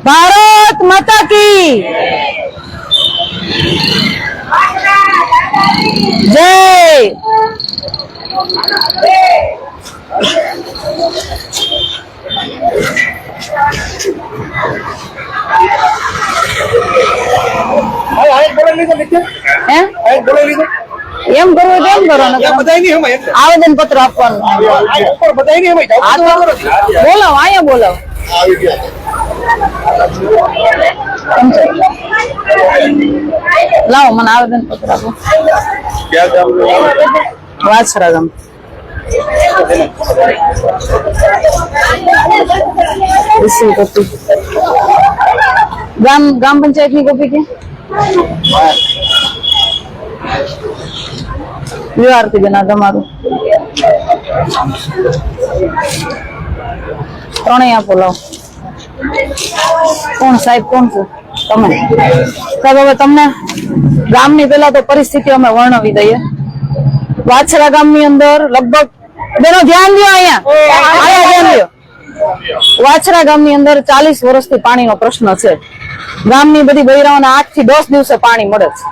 भारत माता की जय। એમ કરવું તો એમ કરો આવેદન પત્ર આપવાનું બોલો અહીંયા બોલો લાવો મને આવેદન પત્ર આપો વાછરા ગામ ગ્રામ પંચાયત ની કોપી કે વિદ્યાર્થી બેન તમારું ત્રણેય આપો લાવો કોણ સાહેબ કોણ છો તમે સાહેબ હવે તમને ગામની પેલા તો પરિસ્થિતિ અમે વર્ણવી દઈએ વાછરા ગામની અંદર લગભગ બેનો ધ્યાન દો અહીંયા ધ્યાન દો વાછરા ગામની અંદર 40 વર્ષથી પાણીનો પ્રશ્ન છે ગામની બધી બૈરાઓને 8 થી 10 દિવસે પાણી મળે છે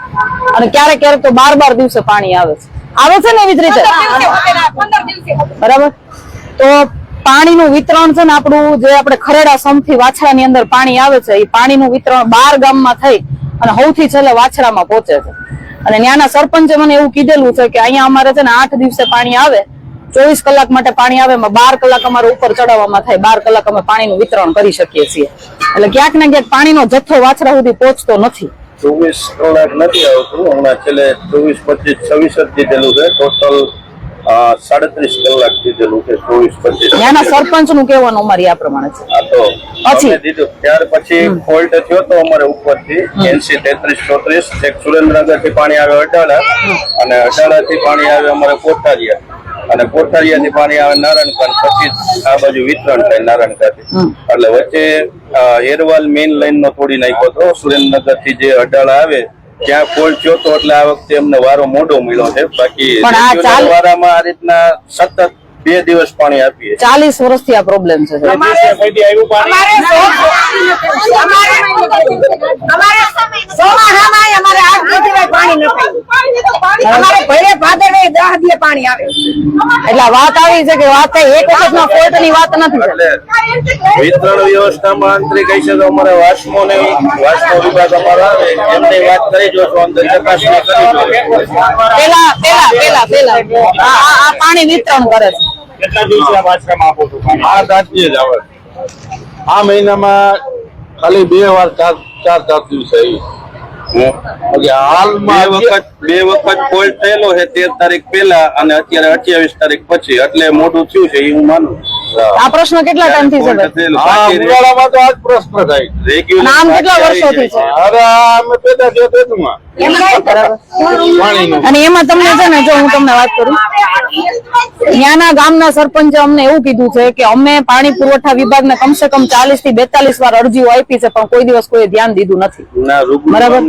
અને ક્યારેક ક્યારેક તો 12 દિવસે પાણી આવે છે ને એવી જ રીતે બરાબર તો પાણીનું વિતરણ છે ને આપણું જે આપણે ખરેડા સમથી વાછરાની અંદર પાણી આવે છે એ પાણીનું વિતરણ 12 ગામમાં થઈ અને સૌથી છેલ્લે વાછરામાં પહોંચે છે અને ત્યાંના સરપંચે મને એવું કીધેલું છે કે અહીંયા અમારે છે ને 8 દિવસે પાણી આવે 24 કલાક માટે પાણી આવે એમાં 12 કલાક અમારે ઉપર ચડાવવામાં થાય 12 કલાક અમે પાણીનું વિતરણ કરી શકીએ છીએ એટલે ક્યાંક ને ક્યાંક પાણીનો જથ્થો વાછરા સુધી પહોંચતો નથી 24 કલાક નથી આવતું હમણાં છેલ્લે 24, 25, 26 જ દીધેલું છે ટોટલ 37 કલાક દીધેલું છે 24, 25 ત્યાંના સરપંચ નું કહેવાનું અમારી આ પ્રમાણે છે આ તો પછી દીધું ત્યાર પછી ફોલ્ટ થયો તો અમારે ઉપરથી 80, 33, 34 એક સુરેન્દ્રનગર થી પાણી આવે અડાળા અને અડાળા થી પાણી આવે અમારે કોઠારિયા અને કોઠારિયા થી પાણી આવે નારાયણકાંડ પછી આ બાજુ વિતરણ થાય નારાયણકાંડ એટલે વચ્ચે એરવાલ મેઇન લાઈન નો તોડી નાખ્યો હતો સુરેન્દ્રનગર થી જે અડાળા આવે ત્યાં ફોલ્ટ થયો તો એટલે આ વખતે અમને વારો મોડો મળ્યો છે બાકી વારામાં આ રીતના સતત 2 દિવસ પાણી આપીએ 40 વર્ષથી આ પ્રોબ્લેમ છે એટલે વાત આવી છે કે વાત એક વખત ના ફોલ્ટ ની વાત નથી વિતરણ વ્યવસ્થામાં આંતરિક કહી છે તો અમારે વાસ્મો વિભાગ અમારો આવે એમને વાત કરી જો અંદર ચકાસણી કરી પેલા આ પાણી વિતરણ કરે છે કેટલા દિવસે આ વાછરામાં આપો છો આ દાંતીએ જ આવે આ મહિનામાં ખાલી 2 વાર 4 દિવસે હાલમાં 2 વખત ફોલ્ટ થયેલો છે 13 તારીખ પહેલા અને અત્યારે 28 તારીખ પછી એટલે મોટું થયું છે એ હું માનું આ પ્રશ્ન કેટલા ટાઈમ થી છે ઉનાળામાં તો આજ પ્રશ્ન થાય રેગ્યુલર નામ કેટલા વર્ષોથી છે અરે અમે પેદા થયો તેમાં અને એમાં તમને છે ને જો હું તમને વાત કરું ત્યાંના ગામના સરપંચે અમને એવું કીધું છે કે અમે પાણી પુરવઠા વિભાગને કમસે કમ 40 થી 42 વાર અરજીઓ આપી છે પણ કોઈ દિવસ કોઈ ધ્યાન દીધું નથી બરાબર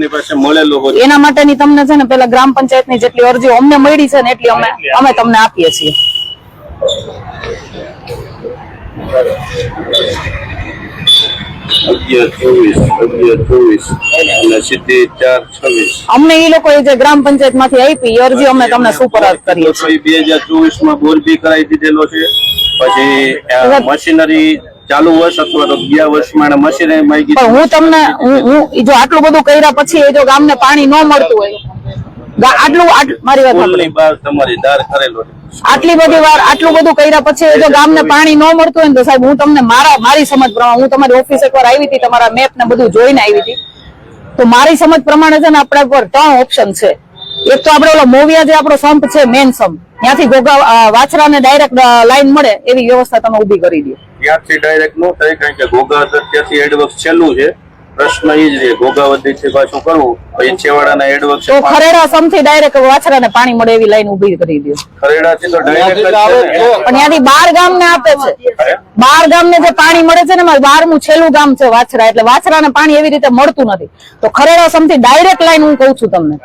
એના માટેની તમને છે ને પેલા ગ્રામ પંચાયતની જેટલી અરજીઓ અમને મળી છે ને એટલી અમે તમને આપીએ છીએ અમને એ લોકો જે ગ્રામ પંચાયત માંથી આપી અરજી અમે તમને સુપરત કરીએ છીએ 2024 માં બોર બી કરાવી દીધેલો છે પછી મશીનરી ચાલુ વર્ષ અથવા તો 2 વર્ષમાં મશીનરી માંગી હું તમને હું જો આટલું બધું કર્યા પછી જો ગામને પાણી ન મળતું હોય આટલું મારી વાત તમારી દાર કરેલો આટલી બધી વાર આટલું બધું કર્યા પછી જો ગામને પાણી ન મળતું હોય ને તો સાહેબ હું તમને મારી સમજ પ્રમાણે હું તમારી ઓફિસ એકવાર આવી હતી તમારા મેપ ને બધું જોઈને આવી હતી તો મારી સમજ પ્રમાણે છે ને આપણા પર 3 ઓપ્શન છે એક તો આપણે ઓલો મોવિયા જે આપણો સંપ છે મેન સંપ ત્યાંથી ઘોઘા વાછરાને ડાયરેક્ટ લાઈન મળે એવી વ્યવસ્થા તમે ઉભી કરી દો ત્યાંથી ડાયરેક્ટ નો થાય કારણ કે ઘોઘા ત્યાંથી એડવર્ક્સ છેલ્લું છે પ્રશ્ન એ જ રે ઘોઘાવતી થી પાછું કરવું પછી છેવાડાના એડવર્ક્સ તો ખરેડા સમથી ડાયરેક્ટ વાછરાને પાણી મળે એવી લાઈન ઉભી કરી દો ખરેડાથી તો ડાયરેક્ટ આવે પણ ત્યાંથી 12 ગામને આપે છે 12 ગામને જે પાણી મળે છે ને 12મું છેલ્લું ગામ છે વાછરા એટલે વાછરાને પાણી એવી રીતે મળતું નથી તો ખરેડા સમથી ડાયરેક્ટ લાઈન હું કહું છું તમને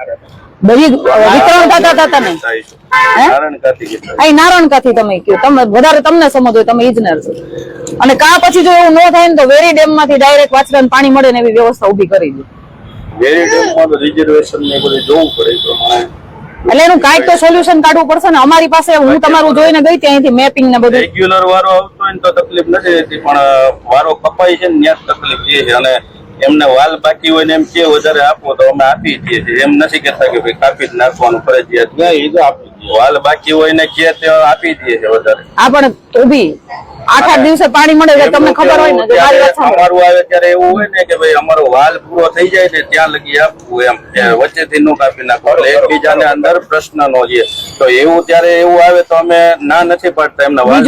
બધી વિતરણ થતા નહીં. અહીં નારણકાથી તમે કયો, તમે વધારે તમને સમજ હોય, તમે ઇજનેર છો. અને કા પછી જો એવું ન થાય ને તો વેરી ડેમ માંથી ડાયરેક્ટ વાછરાને પાણી મળે ને એવી વ્યવસ્થા ઉભી કરી દે. વેરી ડેમમાં તો રિઝર્વેશન ને બધું જોવું પડે તો એટલે એનું કાંઈક તો સોલ્યુશન કાઢવું પડશે ને. અમારી પાસે હું તમારું જોઈને ગઈ ત્યાં અહીંથી મેપિંગ ને બધું. રેગ્યુલર વારો આવતો હોય ને તો તકલીફ નથી રહેતી, પણ વારો કપાય છે ને ત્યાં તકલીફ છે. અને એમને વાલ બાકી હોય ને એમ કે વધારે આપો તો અમે આપી દઈએ છીએ. એમ નથી કેતા કે ભાઈ કાપી જ નાખવાનું ફરજિયાત. એ તો આપી દઈએ. વાલ બાકી હોય ને કે તે આપી દઈએ છીએ વધારે. આ પણ તો બી 8-8 દિવસે પાણી મળે છે, તમને ખબર હોય ને કે મારી વાત સાંભળો. અમારું આવે ત્યારે એવું હોય ને કે ભાઈ અમારો વાલ પૂરો થઈ જાય ને ત્યાં લગી આપવું એમ, વચ્ચેથી નું કાપી નાખો એટલે એકબીજાને અંદર પ્રશ્ન નો છે. તો એવું ત્યારે એવું આવે તો અમે ના નથી પાડતા એમના વાલ.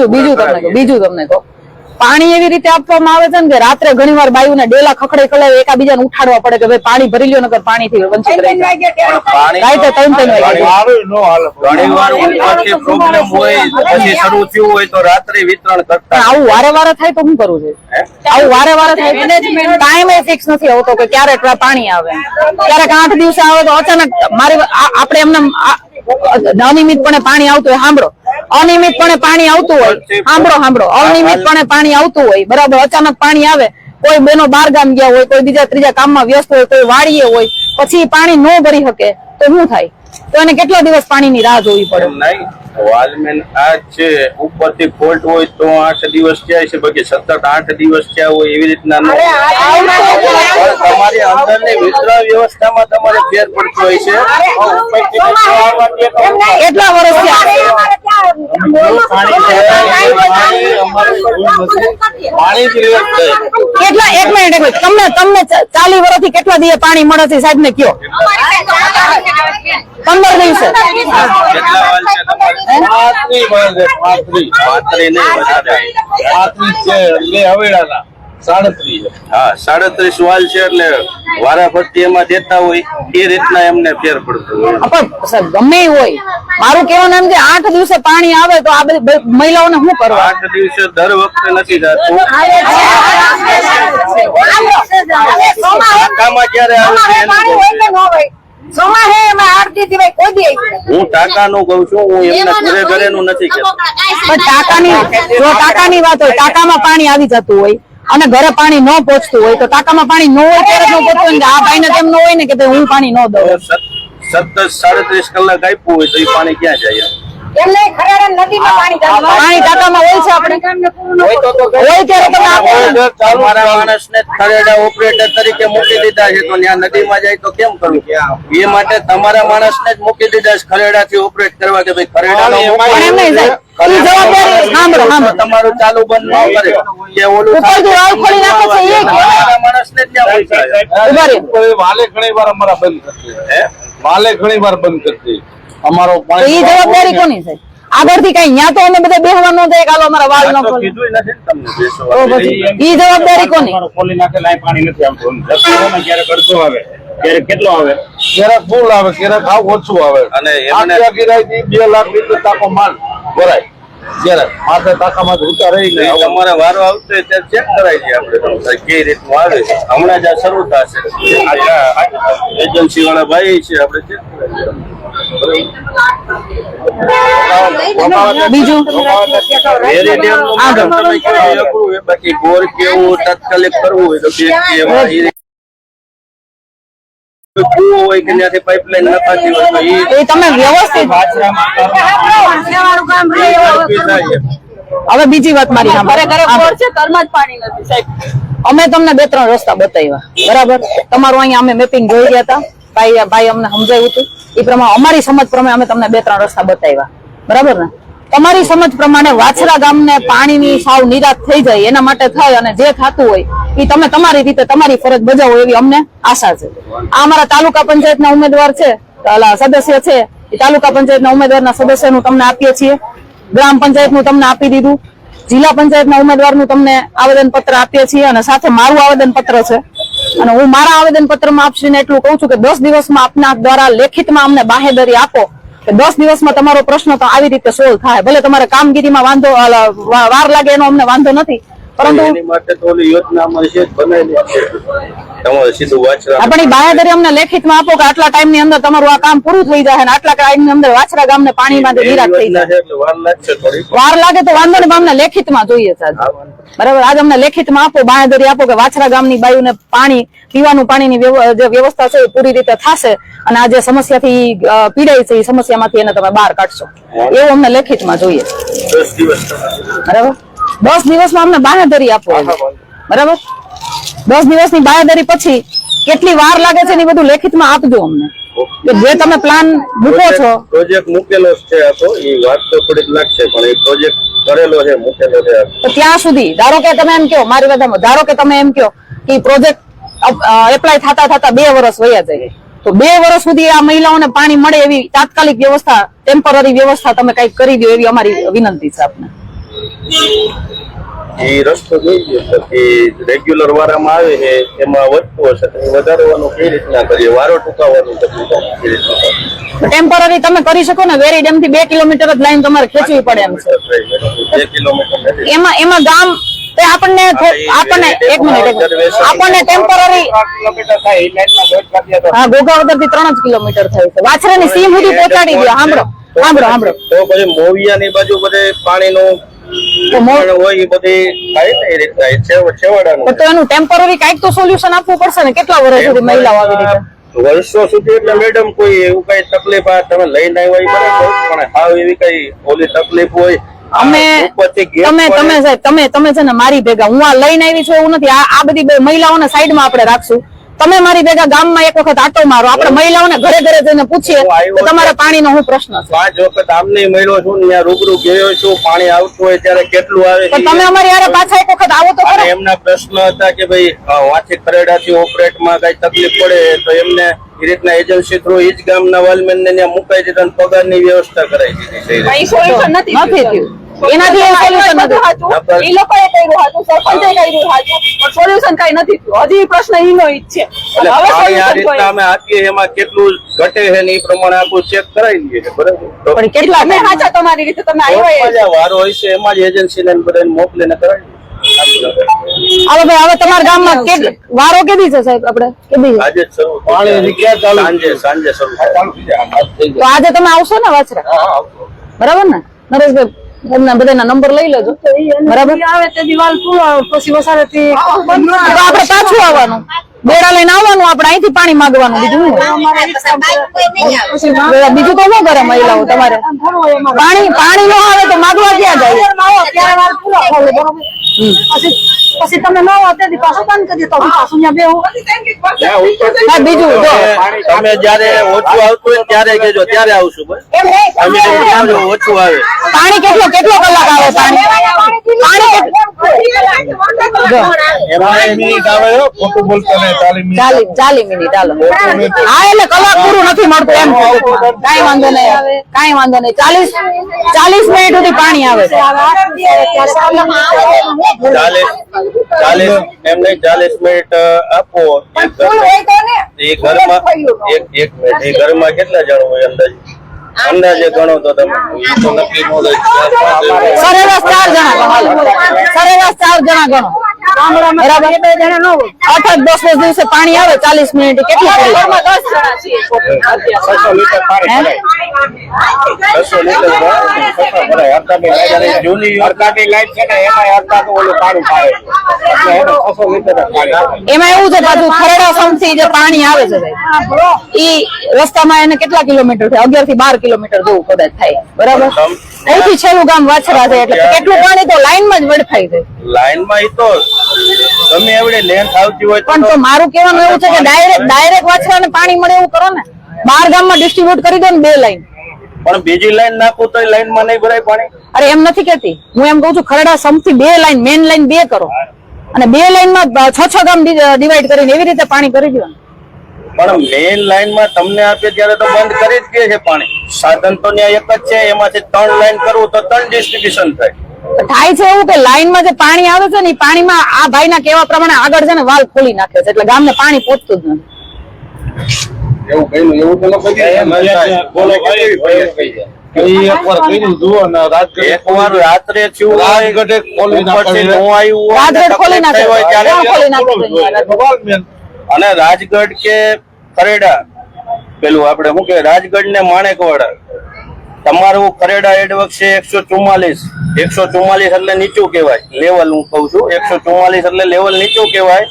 બીજું તમને કહો, પાણી એવી રીતે આપવામાં આવે છે ને કે રાત્રે ઘણી વાર બાયુને ડેલા ખખડે ખડે એકાબીજાને ઉઠાડવા પડે કે ભાઈ પાણી ભરી લ્યો, નકર પાણીથી વંચિત રહી જાય. રાતે 3-3 વાગે ઘણી વાર ઉપરથી પ્રોબ્લેમ હોય પછી શરૂ થયું હોય તો રાત્રે વિતરણ કરતા. આવું વારે વારે થાય તો શું કરવું છે? આવું વારે વારે થાય, ટાઈમ એ ફિક્સ નથી આવતો કે ક્યારે પાણી આવે. ક્યારેક 8 દિવસે આવે તો અચાનક આપણે એમને અનિયમિતપણે પાણી આવતું હોય, સાંભળો, અનિયમિતપણે પાણી આવતું હોય, સાંભળો, અનિયમિતપણે પાણી આવતું હોય, બરાબર, અચાનક પાણી આવે, કોઈ બેનો બાર ગામ ગયા હોય, કોઈ બીજા ત્રીજા કામમાં વ્યસ્ત હોય, કોઈ વાડીએ હોય, પછી પાણી ન ભરી શકે તો શું થાય? તો એને કેટલા દિવસ પાણીની રાહ જોવી પડે? નહીં, વાલમેન આ છે ઉપરથી ફોલ્ટ હોય તો 8 દિવસ થયા છે, બાકી સતત 8 દિવસ થયા હોય એવી રીતના તમારી અંદરની વિતરણ વ્યવસ્થામાં તમારે ફેર પડતો હોય છે. કેટલા વર્ષ કેટલા? એક મિનિટ, તમને 40 વર્ષથી કેટલા દિવસ પાણી મળે છે સાહેબ ને કયો? 15 દિવસે. કેટલા વાલ છે તમારે? 37 વાલ છે. એટલે વારાફરતી એમાં દેતા હોય એ રીતના એમને ફેર પડતો હોય. પણ સાહેબ ગમે એ હોય, મારું કહેવાનું એમ કે 8 દિવસે પાણી આવે તો આ બધી મહિલાઓને શું કરવા? 8 દિવસે દર વખતે નથી જતું. ક્યારે આવે હું ટાંકાનું કઉ છું, હું એમને ઘરે નું નથી કહેતો. જો ટાંકાની વાત હોય, ટાંકામાં પાણી આવી જતું હોય અને ઘરે પાણી ન પહોંચતું હોય તો ટાંકામાં પાણી ન હોય ત્યારે ન પહોંચતું હોય. આ ભાઈને તેમ ન હોય ને કે હું પાણી ન દઉં. સતત 37 કલાક આપ્યું હોય તો એ પાણી ક્યાં જાય? પાણી ટાંકામાં હોય છે, આપણે હોય ત્યારે તમે આપો. તમારા માણસને ખરેડા ઓપરેટર તરીકે મૂકી દીધા છે તો ત્યાં નદીમાં જાય તો કેમ કરવું? એ માટે તમારા માણસને જ મૂકી દીધા છે ખરેડાથી ઓપરેટ કરવા કે ભાઈ ખરેડા તમારું ચાલુ બંધ ન કરે કે ઓલું માણસને વાલે ઘણી વાર અમારા બંધ કરશે, વાલે ઘણી વાર બંધ કરશે અમારો. એ જવાબદારી કોની છે? આગળથી કઈ ન્યા તો અમે બધા બેહવા ન થાય, કાલો અમારા વાલ ન ખોલે. ઈ જવાબદારી કોની? ખોલી નાખે લાઈ પાણી નથી આવતું. ક્યારેક અડધો આવે, ક્યારેક કેટલો આવે, ક્યારેક ફૂલ આવે, ક્યારેક આવ ઓછું આવે. અને એમને 2 લાખ લીટર ટાંકો માલ ભરાય. ક્યારેક માથે ટાંકામાં ઊંચા રહી ગયા. તમારે વારો આવતો હોય ત્યારે ચેક કરાય છે આપણે કઈ રીતનું આવે છે. હમણાં જ આ શરૂ થશે, એજન્સી વાળા ભાઈ છે, આપણે ચેક બીજું બાકી બોર કેવું તાત્કાલિક કરવું હોય તો કુવો હોય કે ત્યાંથી પાઇપલાઈન નખાતી હોય તો એ તમે વ્યવસ્થિત. હવે બીજી વાત મારી અમે તમને 2-3 રસ્તા બતાવ્યા, બરાબર. તમારું અહીંયા અમે મેપિંગ જોઈ ગયા હતા, ભાઈ અમને સમજાવ્યું હતું એ પ્રમાણે અમારી સમજ પ્રમાણે અમે તમને 2-3 રસ્તા બતાવ્યા, બરાબર ને? તમારી સમજ પ્રમાણે વાછરા ગામને પાણીની સાવ નિરાશ થઈ જાય એના માટે થાય અને જે થતું હોય એ તમે તમારી રીતે તમારી ફરજ બજાવો એવી અમને આશા છે. આ અમારા તાલુકા પંચાયતના ઉમેદવાર છે, સદસ્ય છે, એ તાલુકા પંચાયતના ઉમેદવારના સદસ્યનું તમને આપીએ છીએ, ગ્રામ પંચાયતનું તમને આપી દીધું, જિલ્લા પંચાયતના ઉમેદવારનું તમને આવેદન પત્ર આપીએ છીએ અને સાથે મારું આવેદન પત્ર છે. અને હું મારા આવેદન પત્રમાં આપશીને એટલું કહું છું કે 10 દિવસમાં આપના દ્વારા લેખિતમાં અમને બાહેધરી આપો કે 10 દિવસમાં તમારો પ્રશ્ન તો આવી રીતે સોલ્વ થાય. ભલે તમારે કામગીરીમાં વાંધો વાર લાગે એનો અમને વાંધો નથી, પરંતુ એની માટે તો ઓલી યોજના અમારી છે જ બનાવેલી જ છે. તમારે સીધું વાછરા આપણી બાહેધરી અમને લેખિતમાં આપો કે આટલા ટાઈમ ની અંદર તમારું આ કામ પૂરું થઈ જાય અને આટલા ટાઈમ ની અંદર વાછરા ગામને પાણીમાંથી નિરાશ થઈ યોજના જાય. છે એટલે વાર લાગશે થોડી. વાર લાગે તો વાંધો નહીં, અમને લેખિતમાં જોઈએ સાહેબ. બરાબર, આજે અમને લેખિતમાં આપો, બાહેધરી આપો કે વાછરા ગામની બાયુને પાણી, પીવાનું પાણીની જે વ્યવસ્થા છે એ પૂરી રીતે થશે અને આ જે સમસ્યાથી પીડાય છે એ સમસ્યામાંથી એને તમે બહાર કાઢશો, એવું અમને લેખિતમાં જોઈએ. 10 દિવસ બરાબર, 10 દિવસમાં અમને બાહેધરી આપો. બરાબર, 10 દિવસની બાહેધરી પછી કેટલી વાર લાગે છે ને એ બધું લેખિતમાં આપજો અમને, કે જે તમે પ્લાન મૂકો છો. પ્રોજેક્ટ મૂકેલો છે આખો, એ વાત તો થોડીક લાગશે પણ એ પ્રોજેક્ટ કરેલો છે, મૂકેલો છે. તો ત્યાં સુધી ધારો કે તમે એમ કહો, મારી વાતમાં ધારો કે તમે એમ કહો કે પ્રોજેક્ટ એપ્લાય થતા 2 વર્ષ વયા જાય, તો 2 વર્ષ સુધી આ મહિલાઓને પાણી મળે એવી તાત્કાલિક વ્યવસ્થા, ટેમ્પરરી વ્યવસ્થા તમે કઈક કરી દો એવી અમારી વિનંતી છે આપને. એ રસ્તો જોઈએ કે રેગ્યુલર વારામાં આવે છે એમાં વધતું હશે તો એ વધારવાનું કેવી રીતના કરીએ, વારો ટૂંકાવવાનું કેવી રીતના? ટેમ્પરરી તમે કરી શકો ને, વેરી ડેમ થી 2 કિલોમીટર જ લાઈન તમારે ખેંચવી પડે એમ છે. 2 કિલોમીટર એમાં ગામ તે આપણને એક મિનિટ આપણને ટેમ્પરરી કિલોમીટર થાય એ લાઈનમાં 2 કલાક. હા, ઘોઘાવદર થી 3 જ કિલોમીટર થાય છે. વાછરાની સીમ સુધી પહોંચાડી દો. સાંભળો તો પછી મોવિયાની બાજુ બધે પાણીનું હોય એ બધી થાય ને એ રીતના છેવાડાનું. તો એનું ટેમ્પરરી કઈક તો સોલ્યુશન આપવું પડશે ને. કેટલા વર્ષ સુધી મહિલાઓ આવી રીતે વર્ષો સુધી એટલે મેડમ કોઈ એવું કઈ તકલીફ આ તમે લઈને આવ્યા એ બરાબર, પણ હાવ એવી કઈ ઓલી તકલીફ હોય તમે છે ને મારી ભેગા, હું આ લઈને આવી છું એવું નથી. આ બધી મહિલાઓને સાઈડમાં આપણે રાખશું. તમે મારી ભેગા ગામમાં એક વખત આટો મારો, આપણે મહિલાઓને ઘરે ઘરે જઈને પૂછીએ કે તમારા પાણીનો શું પ્રશ્ન છે. 5 વખત આમને મળ્યો છું ને ત્યાં રૂબરૂ ગયો છું, પાણી આવતું હોય ત્યારે કેટલું આવે તો તમે અમારી યારે પાછા એક વખત આવો તો ખરા. એમના પ્રશ્ન હતા કે ભાઈ વાંચી ખરેડાથી ઓપરેટમાં કઈ તકલીફ પડે તો એમને એ રીતના એજન્સી થ્રુ એ જ ગામના વાલમેન ને ત્યાં મુકાઈ દીધા અને પગારની વ્યવસ્થા કરાવી દીધી. સોલ્યુશન નથી થયું. એનાથી એ સોલ્યુશન નથી. એ લોકોએ કર્યું હતું, સરપંચે કર્યું હતું, પણ સોલ્યુશન કઈ નથી થયું. હજી પ્રશ્ન ઈનો ઈ જ છે. એટલે પાણી આ રીતના અમે આપીએ એમાં કેટલું ઘટે છે ને એ પ્રમાણે આખું ચેક કરાવી લઈએ છે. બરાબર, પણ કેટલા તમે સાચા તમારી રીતે તમે આવ્યા વારો હોય છે એમાં જ એજન્સી ને બધાને મોકલીને કરાવી. હાલો ભાઈ, હવે તમારા ગામમાં વારો કેદી છે સાહેબ? આપણે કેદી આજે જ શરૂ પાણી હજી ક્યાં ચાલુ? સાંજે શરૂ થાય. તો આજે તમે આવશો ને વાછરા? બરાબર ને નરેશભાઈ? એમના બધાના નંબર લઈ લેજો. બરાબર, આવે તે દિવાલ પૂરો પછી વસાડેથી તો આપણે પાછું આવવાનું, બેડા લઈને આવવાનું, આપણે અહીંથી પાણી માંગવાનું. બીજું બીજું તો શું કરે મહિલાઓ તમારે? પાણી ન આવે તો માગવા ક્યાં જાય? પછી તમે ન આવો તેથી પાછું બંધ કરી દો. પાછું ત્યાં બેહું. બીજું જો તમે જયારે ઓછું આવતું હોય ત્યારે કેજો, ત્યારે આવશું. બસ તમે આવજો, ઓછું આવે. પાણી કેટલો કલાક આવે? એમાં મિનિટ આવે હો, ખોટું બોલતો નહીં. 40 મિનિટ. હાલો, હા, એટલે કલાક પૂરું નથી મળતું એમ. કઈ વાંધો નહીં, કઈ વાંધો નહીં. 40 મિનિટ સુધી પાણી આવે છે. 40 એમ નહીં, 40 મિનિટ આપો. એ ઘરમાં એક મિનિટ, એ ઘરમાં કેટલા જણ હોય અંદાજે ગણો તો તમે? તો નક્કી ન થાય. સરેરાશ 4 જણા ગણો. સરેરાશ 4 જણા ગણો. બરાબર, 8-10 દિવસે પાણી આવે 40 મિનિટ કેટલી પડી? 600 લીટર પાણી ભરાય. 600 લીટર ભરાય. જૂની અડધાની લાઈન છે ને એમાં અડધા તો ઓલું પાણી પાડે એટલે એને 600 લીટર જ પાણી. એમાં એવું છે પાછું ખરેડા સમથી જે પાણી આવે છે સાહેબ, ઈ રસ્તામાં એને કેટલા કિલોમીટર થાય? 11 થી 12 કિલોમીટર જેવું કદાચ થાય. બરાબર, અહીંથી છેલ્લું ગામ વાછરા છે એટલે કેટલું પાણી તો લાઈનમાં જ વેડફાઈ જાય. લાઈનમાં તો તમે એવડી લેન્થ આવતી હોય પણ તો મારું કહેવાનું એવું છે કે ડાયરેક્ટ વાછરાને પાણી મળે એવું કરો ને. 12 ગામમાં ડિસ્ટ્રીબ્યુટ કરી દો ને 2 લાઈન. પણ બીજી લાઈન નાખો તો લાઈનમાં નહીં ભરાય પાણી. અરે એમ નથી કેતી હું, એમ કઉ છું ખરડા સમથી 2 લાઈન, મેન લાઈન 2 કરો અને 2 લાઈનમાં 6 ગામ ડિવાઈડ કરીને એવી રીતે પાણી કરી દો. પણ મેઇન લાઈનમાં તમને આપે ત્યારે તો બંધ કરી જ દે છે પાણી. સાધન તો ત્યાં એક જ છે, એમાંથી 3 લાઈન કરવું તો 3 ડિસ્ટ્રીબ્યુશન થાય. થાય છે એવું કે લાઈનમાં જે પાણી આવે છે ને પાણીમાં આ ભાઈના કહેવા પ્રમાણે આગળ છે ને વાલ ખોલી નાખે છે એટલે ગામને પાણી પહોંચતું જ નથી. એવું કઈ એવું તો ન કહી દે. બોલો, એકવાર કર્યું જુઓ ને એકવાર રાત્રે થયું હોય, રાજગઢે ખોલી ઉપરથી નો આવ્યું હોય, રાજગઢ ખોલી નાખે. હોય ત્યારે ખોલી નાખે. અને રાજગઢ કે ખરેડા પેલું આપણે શું કે રાજગઢ ને માણેકવાડા તમારું ખરેડા એડવર્ક છે 144 એટલે નીચું કહેવાય લેવલ. હું કઉ છું 144 એટલે લેવલ નીચું કહેવાય.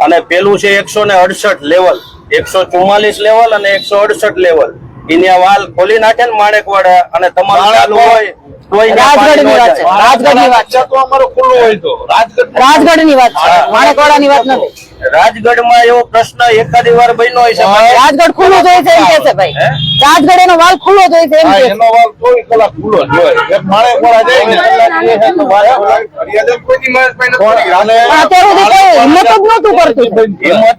અને પેલું છે 168 લેવલ. 144 લેવલ અને 168 લેવલ. એની વાલ ખોલી નાખે ને માણેકવાડા અને તમારું ચાલુ હોય તોય રાજગઢની વાત છે. રાજગઢની વાત છે. તો અમારો ખુલ્લું હોય તો રાજગઢની વાત છે, માણેકવાડાની વાત નથી. રાજગઢમાં એવો પ્રશ્ન એકાદી વાર બન્યો હોય છે. રાજગઢ ખુલ્લો જ હોય છે એમ કે છે ભાઈ. રાજગઢ એનો વાલ ખુલ્લો જ હોય છે એમ હા, કે છે. એનો વાલ 24 કલાક ખુલ્લો જ હોય. એક માણેકવાડા જાય ને પણ અત્યાર સુધી કોઈ હિંમત જ નહોતું કરતું.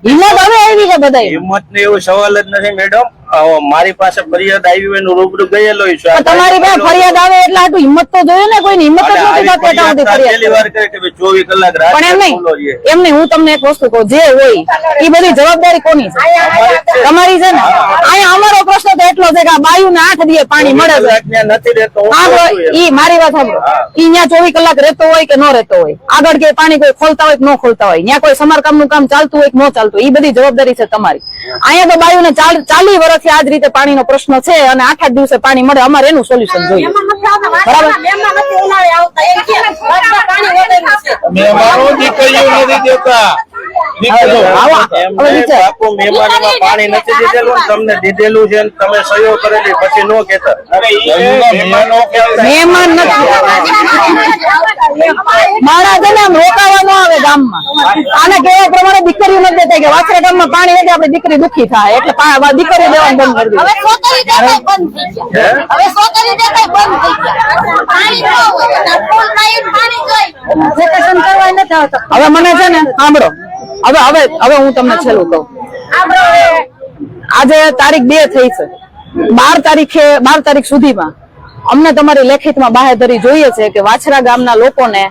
હિંમત હવે આવી છે બધાય. હિંમત ને એવો સવાલ જ નથી મેડમ. મારી પાસે ફરિયાદ આવી હોય એનું રૂબરૂ ગયેલો છું. પણ તમારી પાસે ફરિયાદ આવે એટલે આટલું હિંમત તો જોઈએ ને. કોઈની હિંમત જ નથી થતી એટલા સુધી ફરિયાદ પહેલી વાર કરે કે ભાઈ 24 કલાક રાત પણ એમ ખુલ્લો નહીં રહે. એમ નહીં હું તમને એક વસ્તુ કહું, જે હોય એ બધી જવાબદારી કોની છે? તમારી છે ને. અહીંયા અમારો પ્રશ્ન તો એટલો છે કે આ બાયુને 8 દિવસે પાણી મળે છે. ત્યાં નથી રહેતો હું હા, કહું છું એમ. ઈ મારી વાત સાંભળો. ઈ ત્યાં 24 કલાક રહેતો હોય કે ન રહેતો હોય, આગળ કે પાણી કોઈ ખોલતા હોય કે ન ખોલતા હોય, ત્યાં કોઈ સમારકામનું કામ ચાલતું હોય કે ન ચાલતું હોય, ઈ બધી જવાબદારી છે તમારી. અહીંયા તો બાયુને 40 વર્ષથી આ જ રીતે પાણીનો પ્રશ્ન છે અને 8 દિવસે પાણી મળે. અમારે એનું સોલ્યુશન જોઈએ. મહેમાનો દીકરીઓ નથી દેતા. એમને બાપુ મહેમાનીમાં પાણી નથી દીધેલું ને તમને દીધેલું છે ને તમે સહયોગ કરેલી પછી નો કહેતા. મહેમાન નથી. મારા છે ને આમ રોકાવા ન આવે ગામમાં. આને કેવા પ્રમાણે દીકરીઓ નથી દેતા કે વાછરા ગામમાં પાણી નથી આપણી દીકરી દુખી થાય એટલે દીકરી દેવાનું બંધ કરી દીધું. હવે મને છે ને સાંભળો, હવે હું તમને છેલ્લું કહું. આજે તારીખ 2 થઈ છે. 12 તારીખ સુધીમાં અમને તમારી લેખિતમાં બાહેધરી જોઈએ છે કે વાછરા ગામના લોકોને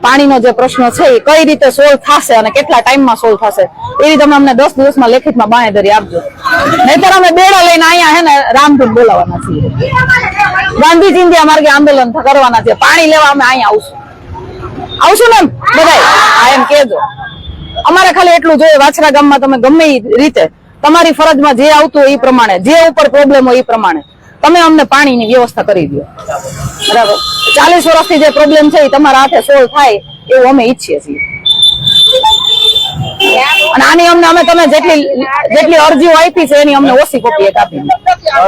પાણીનો જે પ્રશ્ન છે એ કઈ રીતે સોલ્વ થશે અને કેટલા ટાઈમમાં સોલ્વ થશે એ રીતે તમે અમને 10 દિવસમાં લેખિતમાં બાહેધરી આપજો. નહીતર અમે બેડા લઈને અહીંયા હે ને રામધૂન બોલાવવાના છીએ. ગાંધી ચિંધ્યા માર્ગે આંદોલન કરવાના છે. પાણી લેવા અમે અહીંયા આવશું ને બધાય. આ એમ કેજો. અમારે ખાલી એટલું જોઈએ, વાછરા ગામમાં તમે ગમે એ રીતે તમારી ફરજમાં જે આવતું હોય એ પ્રમાણે, જે ઉપર પ્રોબ્લેમ હોય એ પ્રમાણે તમે અમને પાણીની વ્યવસ્થા કરી દો. બરાબર? 40 વર્ષથી જે પ્રોબ્લેમ છે એ તમારા હાથે સોલ્વ થાય એવું અમે ઈચ્છીએ છીએ. અને આની અમે તમે જેટલી અરજીઓ આપી છે એની અમને ઓછી કોપી એક આપી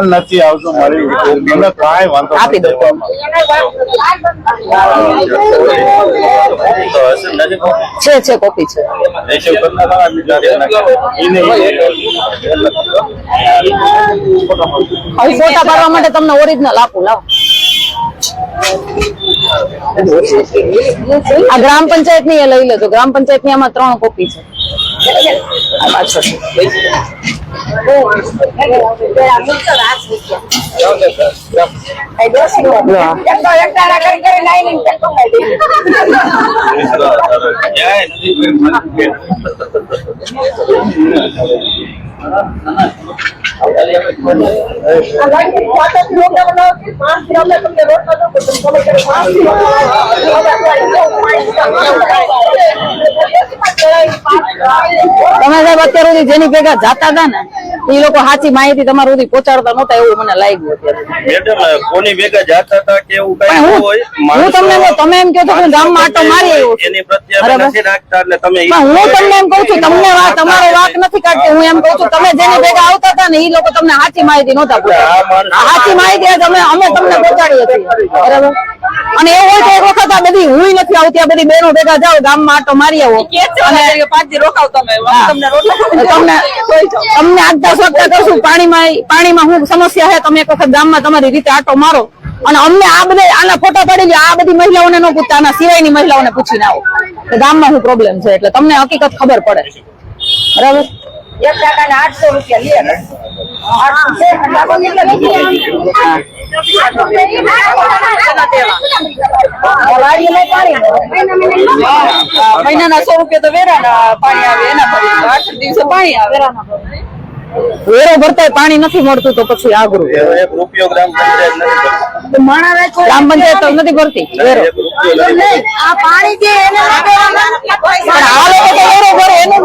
નથી આવતું મારી મને કાંઈ વાંધો આપી દો. છે કોપી છે. હવે ફોટા પાડવા માટે તમને ઓરિજિનલ આપું, લાવો. આ ગ્રામ પંચાયત ની એ લઈ લેજો. ગ્રામ પંચાયત ની આમાં 3 કોપી છે. તમે સાહેબ અત્યાર સુધી જેની ભેગા જાતા હતા ને એ લોકો સાચી માહિતી તમારા સુધી પહોંચાડતા નહોતા એવું મને લાગ્યું અત્યારે. મેડમ કોની ભેગા જાતા હતા કે એવું કઈ પણ હોય હું તમને તમે એમ કહો છો કે ગામમાં આટો મારી આવ્યો છું. એની પ્રત્યે અમે નથી રાખતા એટલે તમે પણ હું તમને એમ કહું છું, તમને તમારો વાંક નથી કાઢતી. હું એમ કહું છું તમે જેની ભેગા આવતા હતા ને એ લોકો તમને સાચી માહિતી નહોતા પહોંચાડતા. સાચી માહિતી અમે તમને પહોંચાડીએ છીએ. બરાબર? અને એવું હોય તો એક વખત આ બધી હું નથી આવતી, આ બધી બહેનો ભેગા જાઓ ગામમાં આટો મારી આવો અને 5 દી રોકાવ તમે. તમને તમને આગતા સ્વાગતા કરશું. પાણીમાં હું સમસ્યા છે તમે એક વખત ગામમાં તમારી રીતે આટો મારો અને અમને આ બધા આના ફોટા પાડી લો. આ બધી મહિલાઓને ન પૂછતા, આના સિવાયની મહિલાઓને પૂછીને આવો કે ગામમાં શું પ્રોબ્લેમ છે એટલે તમને હકીકત ખબર પડે. બરાબર? 1 ટાકાના 800 રૂપિયા લે. મહિનાના 100 રૂપિયા તો વેરાના પાણી આવે એના ભરી 8 દિવસે પાણી આવે. વેરો ભરતા પાણી નથી મળતું તો પછી આઘરું. એનો 1 રૂપિયો ગ્રામ પંચાયત નથી ભરતી. ગ્રામ પંચાયત તો નથી ભરતી વેરો. 1 રૂપિયો નથી. આ પાણી જે એને પણ આ લોકો તો વેરો ભરે એનું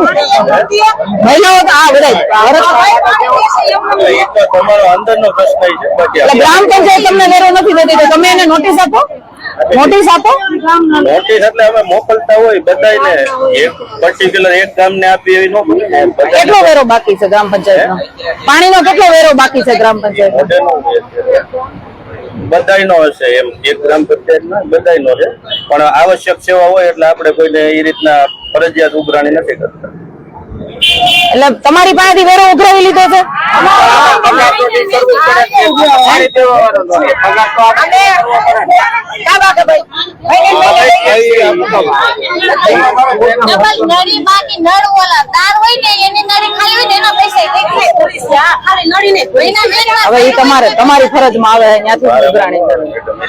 મહિલાઓ તો આ બધા એ તો તમારો અંદરનો પ્રશ્ન છે. બાકી એટલે ગ્રામ પંચાયત તમને વેરો નથી દેતી તો તમે એને નોટિસ આપો. નોટિસ આપો. નોટિસ એટલે અમે મોકલતા હોય બધાયને, એક પર્ટિક્યુલર એક ગામને આપી એવી નો બને ને. કેટલો વેરો બાકી છે ગ્રામ પંચાયતનો? પાણીનો કેટલો વેરો બાકી છે ગ્રામ પંચાયત? બધાયનો હશે એમ, એક ગ્રામ પંચાયતમાં બધાયનો છે, પણ આવશ્યક સેવા હોય એટલે આપણે કોઈને એ રીતના ફરજિયાત ઉઘરાણી નથી કરતા. એટલે તમારી પાસેથી વેરો ઉઘરાવી લીધો છે? હવે એ તમારી ફરજમાં આવે ત્યાંથી ઉઘરાણી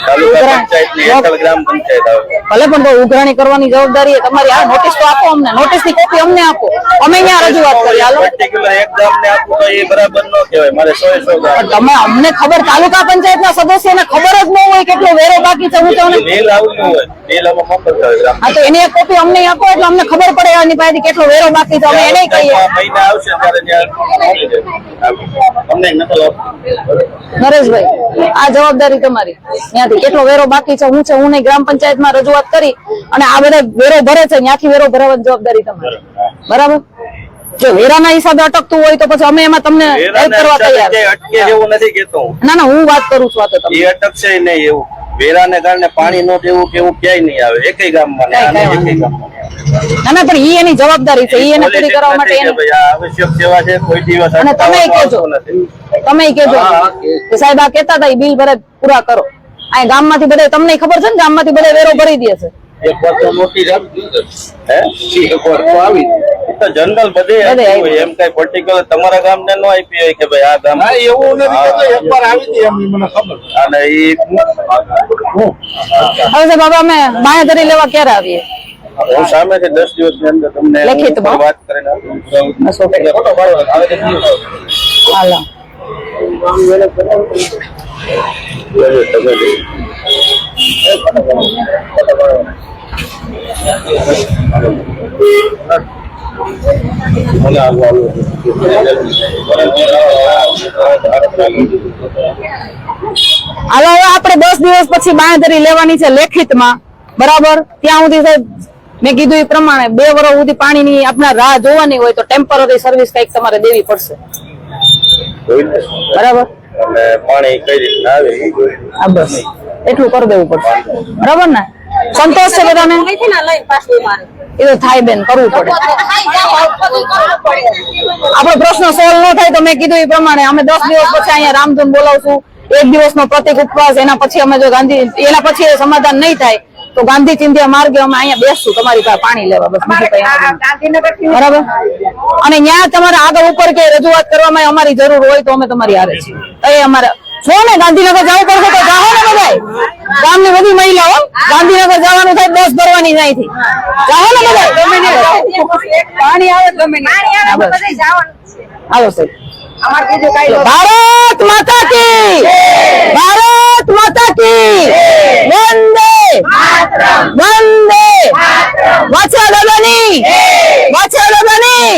તાલુકા પંચાયતની એકલ ગ્રામ પંચાયત આવે. ભલે પણ તો ઉઘરાણી કરવાની જવાબદારી એ તમારી. આ નોટિસ તો આપો અમને, નોટિસ ની કોપી અમને આપો, અમે અહીંયા રજૂઆત કરી. હાલો પર્ટિક્યુલર એક ગામને આપવું તો એ બરાબર ન કહેવાય. મારે 100 ગામ. તમે અમને ખબર, તાલુકા પંચાયતના સદસ્યોને ખબર જ ન હોય કેટલો વેરો બાકી છે. હું તમને બિલ આવતું હોય, બિલ અમે મોકલતા હોય ગ્રામ. હા તો એની એક કોપી અમને આપો એટલે અમને ખબર પડે એની પાસેથી કેટલો વેરો બાકી છે. અમે એને કહીએ. મહિના આવશે ત્યારે ત્યાં અમને નકલ આપો. નરેશભાઈ, આ જવાબદારી તમારી. ત્યાંથી કેટલો વેરો બાકી છે, હું છે હું નહીં, ગ્રામ પંચાયતમાં રજૂઆત કરી અને આ બધા વેરો ભરે છે ત્યાંથી વેરો ભરાવાની જવાબદારી તમારી. બરાબર? જો વેરાના હિસાબે અટકતું હોય તો પછી અમે એમાં તમને હેલ્પ કરવા તૈયાર. અટકે એવું નથી કેતો હું. ના ના, હું વાત કરું છું. આ તો તમે એ અટકશે નહીં એવું. વેરાને કારણે પાણી નો દેવું કે એવું ક્યાંય નહીં આવે એકેય ગામમાં. ના ના, પણ ઈ એની જવાબદારી છે, ઈ એને પૂરી કરવા માટે એની. આવશ્યક સેવા છે, કોઈ દિવસ અને તમે કહેજો, તમે કહેજો કે સાહેબ આ કહેતા હતા બિલ ભરે પૂરા કરો. આ ગામમાંથી બધા, તમને ખબર છે ને, ગામમાંથી બધા વેરો ભરી દે છે. એક વાર તો નોટિસ આપી હે, એક વાર તો આવી તો જનરલ બધે એમ કઈ પર્ટિક્યુલર તમારા ગામને નો આપી હોય કે ભાઈ આ ગામ એવું નથી કેતો, એકવાર આવી હતી એમ મને ખબર. અને ઈ હવે સાહેબ હવે અમે બાંયધરી લેવા ક્યારે આવીએ? હું સામેથી 10 દિવસની અંદર તમને લેખિતમાં વાત કરીને હાલો. હાલો, હવે આપણે 10 દિવસ પછી બાંયધરી લેવાની છે લેખિતમાં. બરાબર? ત્યાં સુધી સાહેબ મેં કીધું એ પ્રમાણે 2 વર્ષ સુધી પાણીની આપણા રાહ જોવાની હોય તો ટેમ્પરરી સર્વિસ કઈક તમારે દેવી પડશે. બરાબર? અને પાણી કઈ રીતના આવે એ જોઈએ. હા બસ એટલું કરી દેવું પડશે. બરાબર ને? સંતોષ છે બધાને? એ તો થાય બેન, કરવું પડે. આપણો પ્રશ્ન સોલ્વ ન થાય તો મેં કીધું એ પ્રમાણે અમે 10 દિવસ પછી અહીંયા રામધૂન બોલાવશું. 1 દિવસનો પ્રતિક ઉપવાસ. એના પછી અમે જો એના પછી સમાધાન નહીં થાય તો ગાંધી ચિંધ્યા માર્ગે અમે અહીંયા બેસશું તમારી પાસે પાણી લેવા. બસ બીજું કઈ. બરાબર? અને ત્યાં તમારે આગળ ઉપર કે રજૂઆત કરવામાં અમારી જરૂર હોય તો અમે તમારી હારે છીએ. એ અમારે છો ને ગાંધીનગર જવું પડશે તો જાઓ ને બધા. ગામની બધી મહિલાઓ ગાંધીનગર જવાનું થાય, બસ ભરવાની અહીંથી જાઓ ને બધા. પાણી આવે ગમે હાલો સાહેબ. ભારત માતા કી, ભારત માતા કી, વંદે વંદે. વાછા દાદાની, વાછા દાદાની.